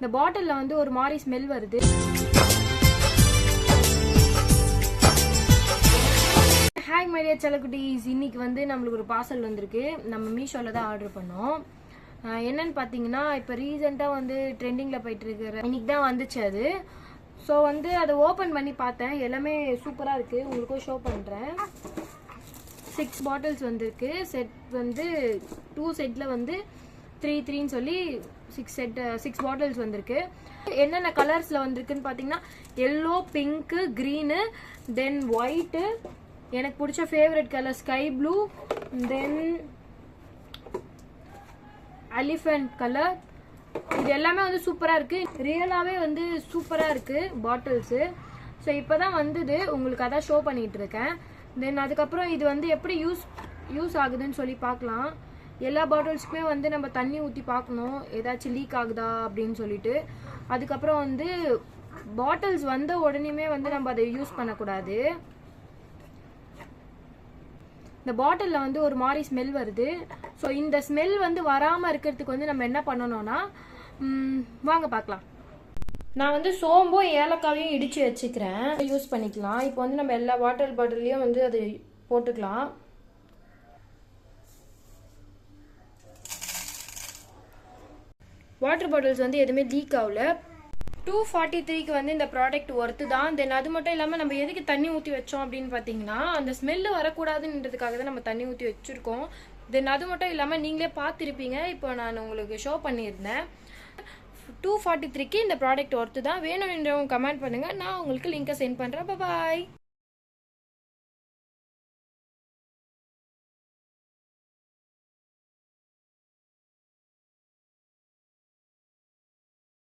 இந்த பாட்டிலில் வந்து ஒரு மாதிரி ஸ்மெல் வருது. ஹாய் மை டியர் செல்லக்குட்டீஸ், இன்னைக்கு வந்து நம்மளுக்கு ஒரு பார்சல் வந்திருக்கு. நம்ம மீஷோவில் தான் ஆர்டர் பண்ணோம். என்னன்னு பார்த்தீங்கன்னா, இப்போ ரீசெண்டாக வந்து ட்ரெண்டிங்கில் போயிட்டு இருக்கிற இன்னைக்கு தான் வந்துச்சு அது. ஸோ வந்து அதை ஓப்பன் பண்ணி பார்த்தேன். எல்லாமே சூப்பராக இருக்குது. உங்களுக்கும் ஷோ பண்ணுறேன். 6 பாட்டில்ஸ் வந்திருக்கு. செட் வந்து 2 செட்டில் வந்து 3 சொல்லி 6 பாட்டில்ஸ் வந்திருக்கு. என்னென்ன கலர்ஸில் வந்திருக்குன்னு பார்த்தீங்கன்னா, எல்லோ, பிங்க்கு, க்ரீனு, தென் ஒயிட்டு, எனக்கு பிடிச்ச ஃபேவரட் கலர் ஸ்கை ப்ளூ, தென் எலிஃபண்ட் கலர். இது எல்லாமே வந்து சூப்பராக இருக்குது. ரியலாகவே வந்து சூப்பராக இருக்குது பாட்டில்ஸு. ஸோ இப்போ தான் வந்தது, உங்களுக்கு அதான் ஷோ பண்ணிகிட்டு இருக்கேன். தென் அதுக்கப்புறம் இது வந்து எப்படி யூஸ் ஆகுதுன்னு சொல்லி பார்க்கலாம். எல்லா பாட்டில்ஸுக்குமே வந்து நம்ம தண்ணி ஊற்றி பார்க்கணும், ஏதாச்சும் லீக் ஆகுதா அப்படின்னு சொல்லிட்டு. அதுக்கப்புறம் வந்து பாட்டில்ஸ் வந்த உடனேயுமே வந்து நம்ம அதை யூஸ் பண்ணக்கூடாது. இந்த பாட்டிலில் வந்து ஒரு மாதிரி ஸ்மெல் வருது. ஸோ இந்த ஸ்மெல் வந்து வராமல் இருக்கிறதுக்கு வந்து நம்ம என்ன பண்ணணும்னா, வாங்க பார்க்கலாம். நான் வந்து சோம்பும் ஏலக்காவையும் இடித்து வச்சுக்கிறேன், யூஸ் பண்ணிக்கலாம். இப்போ வந்து நம்ம எல்லா வாட்டர் பாட்டில்லையும் வந்து அது போட்டுக்கலாம். வாட்டர் பாட்டில்ஸ் வந்து எதுவுமே லீக் ஆகல. 243க்கு வந்து இந்த ப்ராடக்ட் ஒர்த்து தான். தென் அது மட்டும் இல்லாமல் நம்ம எதுக்கு தண்ணி ஊற்றி வச்சோம் அப்படின்னு பார்த்தீங்கன்னா, அந்த ஸ்மெல்லு வரக்கூடாதுன்றதுக்காக தான் நம்ம தண்ணி ஊற்றி வச்சுருக்கோம். தென் அது மட்டும் இல்லாமல் நீங்களே பார்த்துருப்பீங்க, இப்போ நான் உங்களுக்கு ஷோ பண்ணியிருந்தேன். 243க்கு இந்த ப்ராடக்ட் ஒர்த்து தான். வேணும்ன்றவங்க கமெண்ட் பண்ணுங்கள், நான் உங்களுக்கு லிங்கை சென்ட் பண்ணுறேன். பாய்.